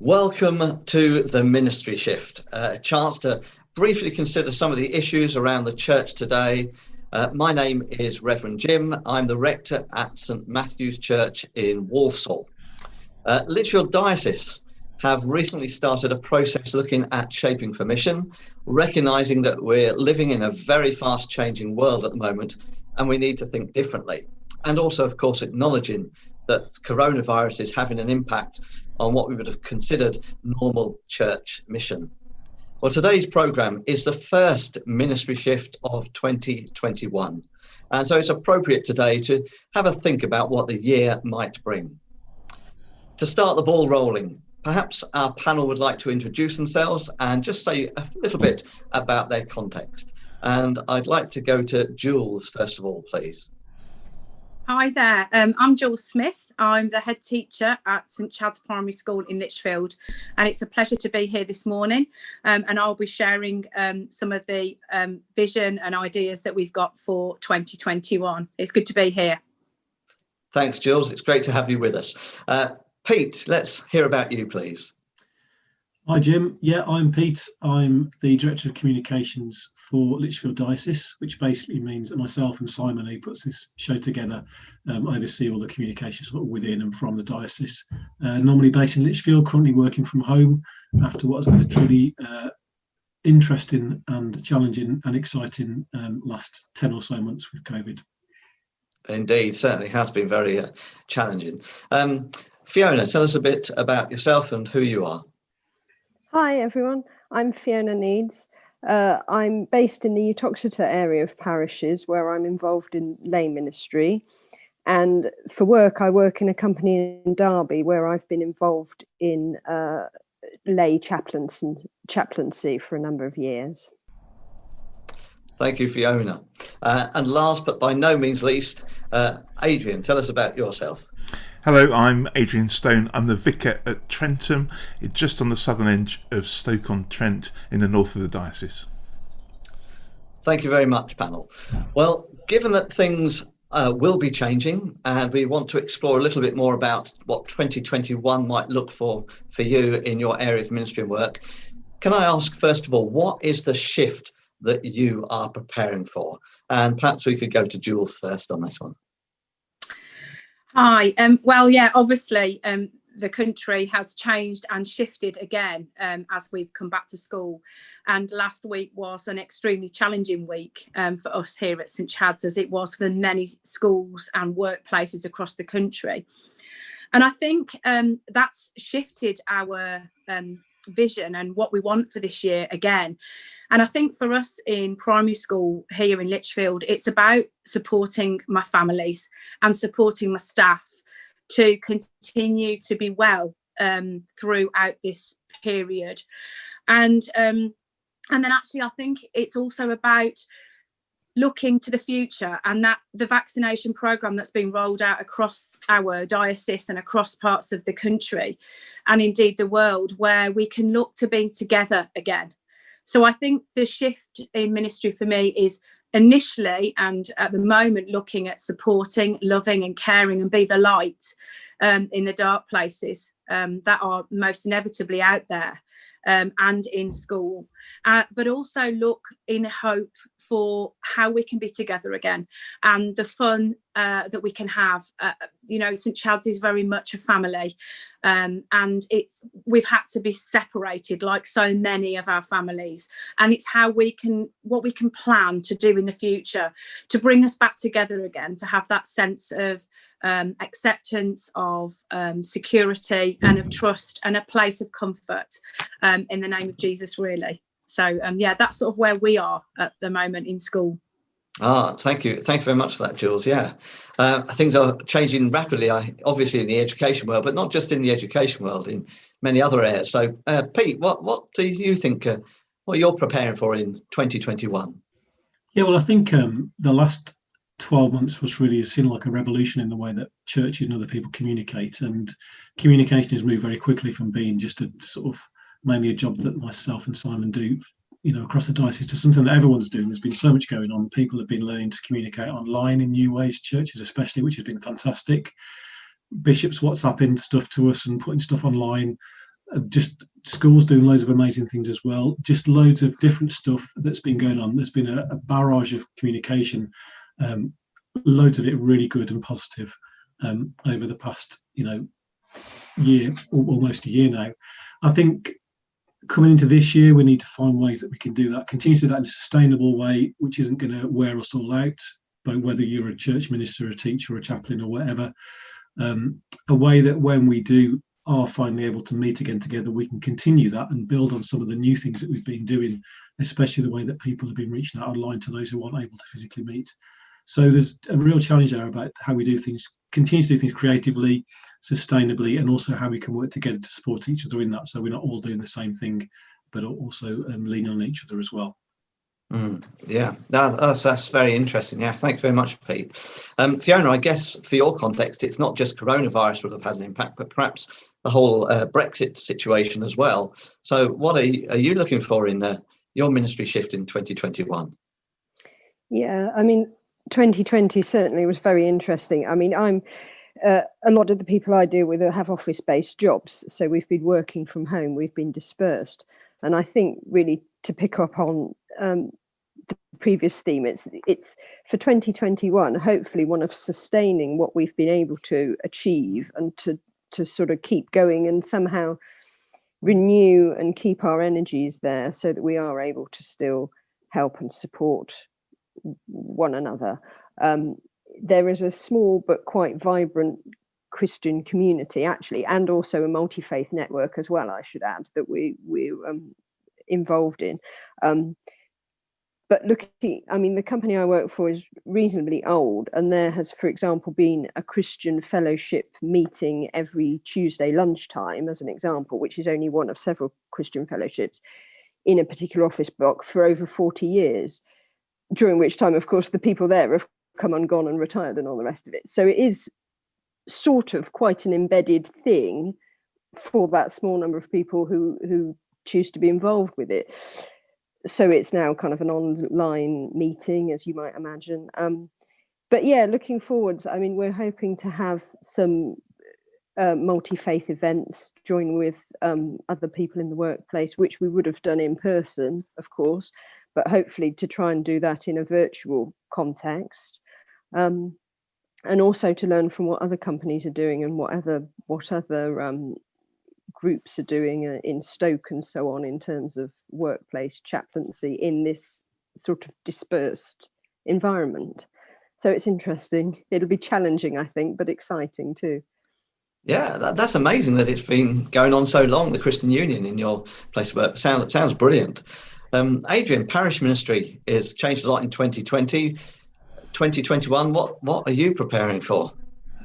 Welcome to the Ministry Shift, a chance to briefly consider some of the issues around the church today. My name is Reverend Jim. I'm the rector at St Matthew's Church in Walsall. Lichfield Diocese have recently started a process looking at shaping for mission, recognising that we're living in a very fast changing world at the moment and we need to think differently. And also, of course, acknowledging that coronavirus is having an impact on what we would have considered normal church mission. Well, today's programme is the first ministry shift of 2021. And so it's appropriate today to have a think about what the year might bring. To start the ball rolling, perhaps our panel would like to introduce themselves and just say a little bit about their context. And I'd like to go to Jules, first of all, please. Hi there, I'm Jules Smith. I'm the head teacher at St Chad's Primary School in Lichfield, and it's a pleasure to be here this morning, and I'll be sharing some of the vision and ideas that we've got for 2021. It's good to be here. Thanks, Jules. It's great to have you with us. Pete, let's hear about you, please. Hi, Jim. Yeah, I'm Pete. I'm the Director of Communications for Lichfield Diocese, which basically means that myself and Simon, who puts this show together, oversee all the communications within and from the diocese. Normally based in Lichfield, currently working from home after what has been a truly interesting and challenging and exciting last 10 or so months with COVID. Indeed, certainly has been very challenging. Fiona, tell us a bit about yourself and who you are. Hi everyone, I'm Fiona Neads. I'm based in the Uttoxeter area of parishes where I'm involved in lay ministry, and for work I work in a company in Derby where I've been involved in lay chaplaincy for a number of years. Thank you, Fiona. And last but by no means least, Adrian, tell us about yourself. Hello, I'm Adrian Stone. I'm the vicar at Trentham, just on the southern edge of Stoke-on-Trent in the north of the diocese. Thank you very much, panel. Well, given that things will be changing and we want to explore a little bit more about what 2021 might look for you in your area of ministry and work, can I ask, first of all, what is the shift that you are preparing for? And perhaps we could go to Jules first on this one. Hi. Obviously, the country has changed and shifted again as we've come back to school. And last week was an extremely challenging week for us here at St Chad's, as it was for many schools and workplaces across the country. And I think that's shifted our vision and what we want for this year again. And I think for us in primary school here in Lichfield, it's about supporting my families and supporting my staff to continue to be well throughout this period. And then actually, I think it's also about looking to the future, and that the vaccination programme that's been rolled out across our diocese and across parts of the country and indeed the world, where we can look to being together again. So I think the shift in ministry for me is initially and at the moment looking at supporting, loving and caring and be the light in the dark places that are most inevitably out there and in school, but also look in hope for how we can be together again and the fun that we can have. St Chad's is very much a family, and we've had to be separated like so many of our families, and it's what we can plan to do in the future to bring us back together again, to have that sense of acceptance, of security and of trust and a place of comfort in the name of Jesus, really. So that's sort of where we are at the moment in school. Thank you very much for that, Jules. Things are changing rapidly, obviously in the education world, but not just in the education world, in many other areas. So Pete, what do you think what you're preparing for in 2021? Yeah, well, I think the last 12 months for us really has seen like a revolution in the way that churches and other people communicate, and communication has moved very quickly from being just a sort of mainly a job that myself and Simon do, across the diocese, to something that everyone's doing. There's been so much going on. People have been learning to communicate online in new ways, churches especially, which has been fantastic. Bishops WhatsApping stuff to us and putting stuff online. just schools doing loads of amazing things as well. Just loads of different stuff that's been going on. There's been a barrage of communication, loads of it really good and positive over the past, year, almost a year now. I think coming into this year, we need to find ways that we can do that, continue to do that in a sustainable way, which isn't going to wear us all out, but whether you're a church minister, a teacher, or a chaplain, or whatever, a way that when we are finally able to meet again together, we can continue that and build on some of the new things that we've been doing, especially the way that people have been reaching out online to those who aren't able to physically meet. So there's a real challenge there about how we do things, continue to do things creatively, sustainably, and also how we can work together to support each other in that, so we're not all doing the same thing, but also leaning on each other as well. Yeah, that's very interesting. Yeah, thanks very much, Pete. Fiona, I guess for your context, it's not just coronavirus would have had an impact, but perhaps the whole Brexit situation as well. So what are you looking for in your ministry shift in 2021? Yeah, 2020 certainly was very interesting. I'm a lot of the people I deal with have office-based jobs, so we've been working from home, we've been dispersed, and I think really to pick up on the previous theme, it's for 2021 hopefully one of sustaining what we've been able to achieve and to sort of keep going and somehow renew and keep our energies there so that we are able to still help and support one another. There is a small but quite vibrant Christian community actually, and also a multi-faith network as well, I should add, that we're involved in. But looking, the company I work for is reasonably old, and there has, for example, been a Christian fellowship meeting every Tuesday lunchtime, as an example, which is only one of several Christian fellowships in a particular office block for over 40 years, during which time, of course, the people there have come and gone and retired and all the rest of it. So it is sort of quite an embedded thing for that small number of people who choose to be involved with it. So it's now kind of an online meeting, as you might imagine. But yeah, looking forwards, we're hoping to have some multi-faith events, join with other people in the workplace, which we would have done in person, of course, but hopefully to try and do that in a virtual context. And also to learn from what other companies are doing and what other groups are doing in Stoke and so on in terms of workplace chaplaincy in this sort of dispersed environment. So it's interesting. It'll be challenging, I think, but exciting too. Yeah, that's amazing that it's been going on so long, the Christian Union in your place of work. Sounds brilliant. Adrian, parish ministry is changed a lot in 2020. 2021, what are you preparing for?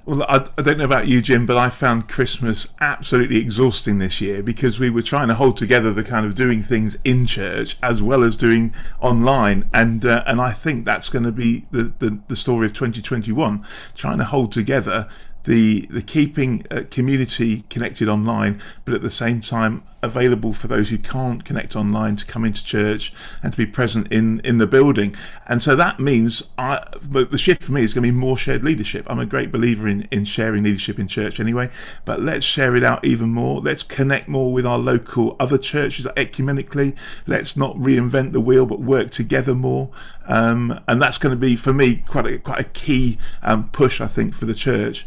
Well, I don't know about you, Jim, but I found Christmas absolutely exhausting this year because we were trying to hold together the kind of doing things in church as well as doing online, and I think that's going to be the story of 2021, trying to hold together the keeping community connected online, but at the same time available for those who can't connect online to come into church and to be present in the building. And so that means but the shift for me is going to be more shared leadership. I'm a great believer in sharing leadership in church anyway, but let's share it out even more. Let's connect more with our local other churches ecumenically. Let's not reinvent the wheel, but work together more. And that's going to be, for me, quite a key push, I think, for the church.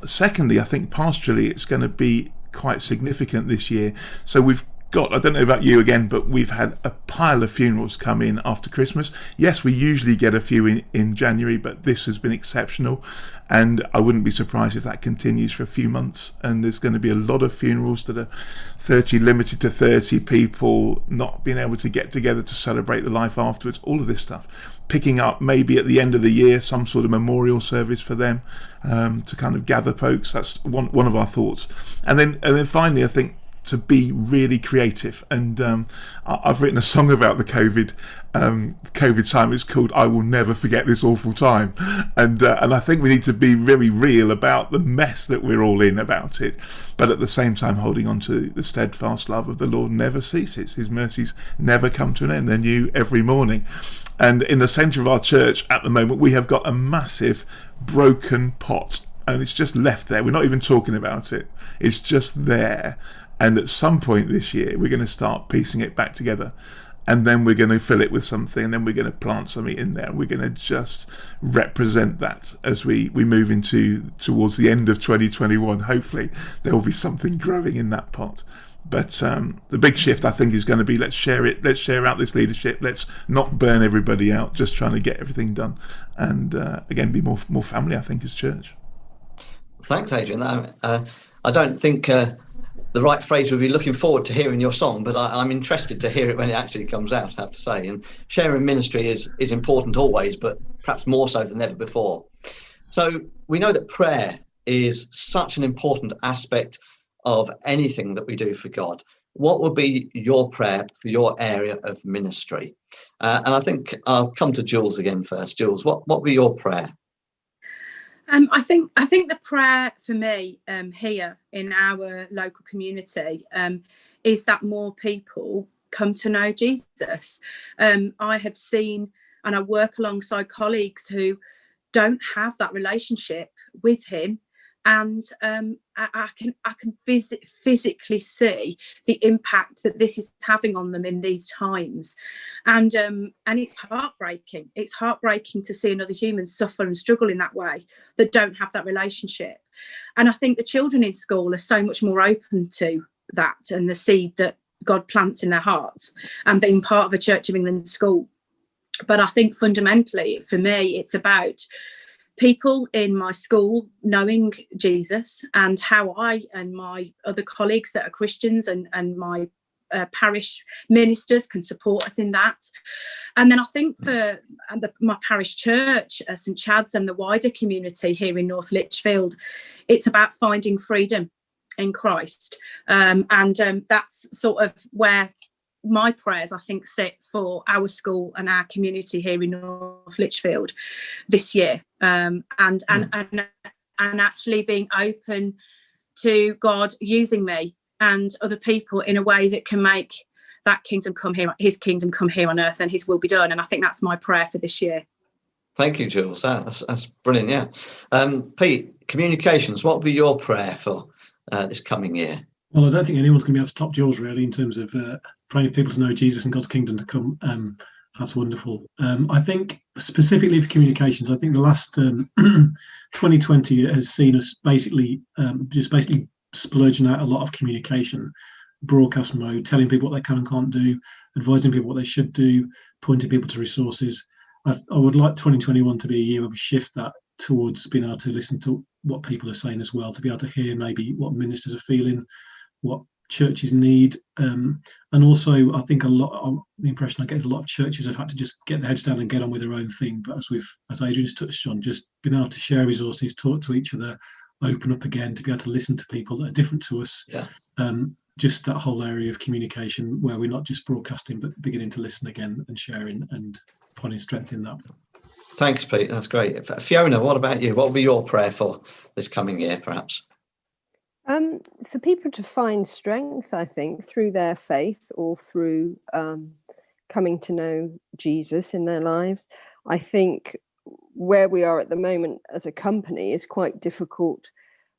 Secondly, I think pastorally it's going to be quite significant this year. So we've got, I don't know about you again, but we've had a pile of funerals come in after Christmas. Yes, we usually get a few in January, but this has been exceptional, and I wouldn't be surprised if that continues for a few months. And there's going to be a lot of funerals that are limited to 30 people, not being able to get together to celebrate the life afterwards, all of this stuff. Picking up maybe at the end of the year some sort of memorial service for them, to kind of gather folks. That's one of our thoughts. And then finally, I think, to be really creative, and I've written a song about the COVID time. It's called "I Will Never Forget This Awful Time," and I think we need to be very real about the mess that we're all in about it, but at the same time holding on to the steadfast love of the Lord never ceases. His mercies never come to an end; they're new every morning. And in the centre of our church at the moment, we have got a massive broken pot, and it's just left there. We're not even talking about it. It's just there. And at some point this year, we're going to start piecing it back together. And then we're going to fill it with something, and then we're going to plant something in there. We're going to just represent that as we move towards the end of 2021. Hopefully, there will be something growing in that pot. But the big shift, I think, is going to be let's share it. Let's share out this leadership. Let's not burn everybody out, just trying to get everything done. And again, be more family, I think, as church. Thanks, Adrian. I don't think the right phrase would be looking forward to hearing your song, but I'm interested to hear it when it actually comes out, I have to say. And sharing ministry is important always, but perhaps more so than ever before. So we know that prayer is such an important aspect of anything that we do for God. What would be your prayer for your area of ministry? And I think I'll come to Jules again first. Jules, what would be your prayer? I think the prayer for me here in our local community is that more people come to know Jesus. I have seen, and I work alongside colleagues who don't have that relationship with him, and I can physically see the impact that this is having on them in these times, and it's heartbreaking. It's heartbreaking to see another human suffer and struggle in that way that don't have that relationship. And I think the children in school are so much more open to that and the seed that God plants in their hearts, and being part of a Church of England school. But I think fundamentally for me, it's about people in my school knowing Jesus, and how I and my other colleagues that are Christians and my parish ministers can support us in that. And then I think for my parish church, St Chad's, and the wider community here in North Lichfield, it's about finding freedom in Christ. And that's sort of where my prayers, I think, sit for our school and our community here in North Lichfield this year, and actually being open to God using me and other people in a way that can make that kingdom come here, his kingdom come here on earth, and his will be done. And I think that's my prayer for this year. Thank you, Jules. That's brilliant. Yeah. Pete, communications, what would be your prayer for this coming year? Well, I don't think anyone's going to be able to top Jules, really, in terms of praying for people to know Jesus and God's kingdom to come. That's wonderful. I think specifically for communications, I think the last 2020 has seen us basically splurging out a lot of communication, broadcast mode, telling people what they can and can't do, advising people what they should do, pointing people to resources. I would like 2021 to be a year where we shift that towards being able to listen to what people are saying as well, to be able to hear maybe what ministers are feeling, what churches need, and also I think the impression I get is a lot of churches have had to just get their heads down and get on with their own thing. But as Adrian's touched on, just being able to share resources, talk to each other, open up again, to be able to listen to people that are different to us. Yeah. Just that whole area of communication where we're not just broadcasting but beginning to listen again and sharing and finding strength in that. Thanks, Pete. That's great. Fiona, what about you? What will be your prayer for this coming year, perhaps? For people to find strength, I think, through their faith or through coming to know Jesus in their lives. I think where we are at the moment as a company is quite difficult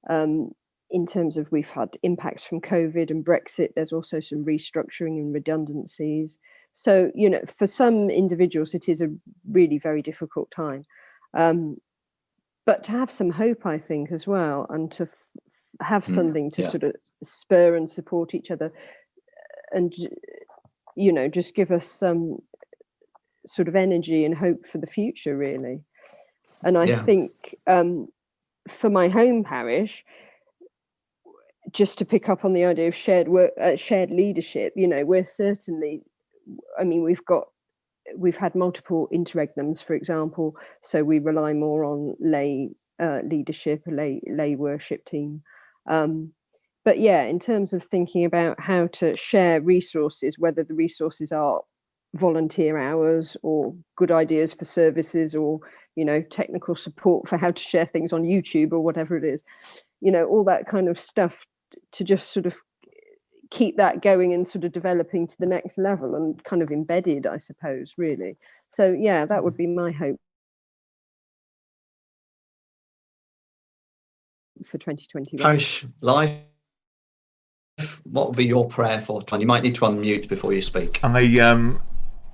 in terms of we've had impacts from COVID and Brexit. There's also some restructuring and redundancies. So, for some individuals, it is a really very difficult time. But to have some hope, I think, as well, and to have something to sort of spur and support each other, and just give us some sort of energy and hope for the future, really. And I think for my home parish, just to pick up on the idea of shared work, shared leadership, we're certainly, we've had multiple interregnums, for example, so we rely more on lay leadership, a lay worship team. But in terms of thinking about how to share resources, whether the resources are volunteer hours or good ideas for services or, technical support for how to share things on YouTube or whatever it is, all that kind of stuff, to just sort of keep that going and sort of developing to the next level and kind of embedded, I suppose, really. So, that would be my hope for 2021. Parish life, what would be your prayer for? You might need to unmute before you speak.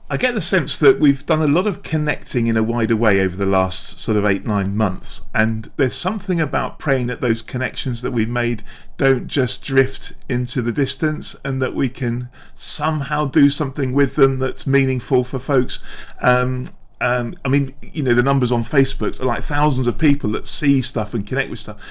I get the sense that we've done a lot of connecting in a wider way over the last sort of 8-9 months, and there's something about praying that those connections that we've made don't just drift into the distance, and that we can somehow do something with them that's meaningful for folks. I mean, you know, the numbers on Facebook are like thousands of people that see stuff and connect with stuff.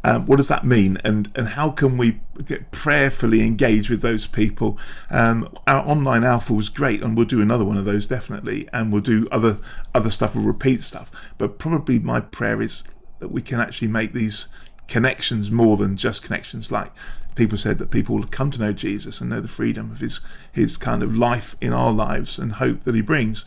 What does that mean, and how can we get prayerfully engaged with those people? Our online alpha was great, and we'll do another one of those definitely, and we'll do other stuff, we'll repeat stuff, but probably my prayer is that we can actually make these connections more than just connections. Like people said, that people will come to know Jesus and know the freedom of his kind of life in our lives and hope that he brings.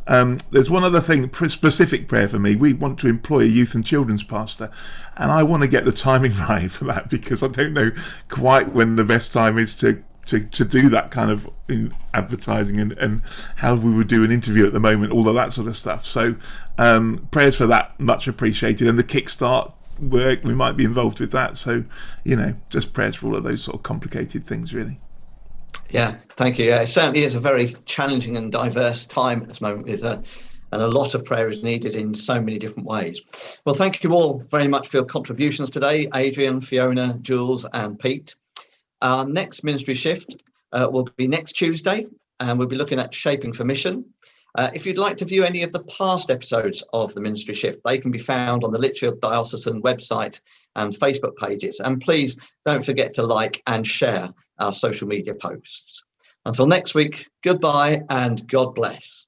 There's one other thing, specific prayer for me. We want to employ a youth and children's pastor, and I want to get the timing right for that, because I don't know quite when the best time is to do that kind of in advertising and how we would do an interview at the moment, all of that sort of stuff. So prayers for that, much appreciated. And the Kickstart work, we might be involved with that. So, you know, just prayers for all of those sort of complicated things, really. Yeah, thank you. Yeah, it certainly is a very challenging and diverse time at this moment, with and a lot of prayer is needed in so many different ways. Well, thank you all very much for your contributions today, Adrian, Fiona, Jules and Pete. Our next ministry shift will be next Tuesday, and we'll be looking at shaping for mission. If you'd like to view any of the past episodes of the ministry shift, they can be found on the Lichfield Diocesan website and Facebook pages. And please don't forget to like and share our social media posts. Until next week, goodbye and God bless.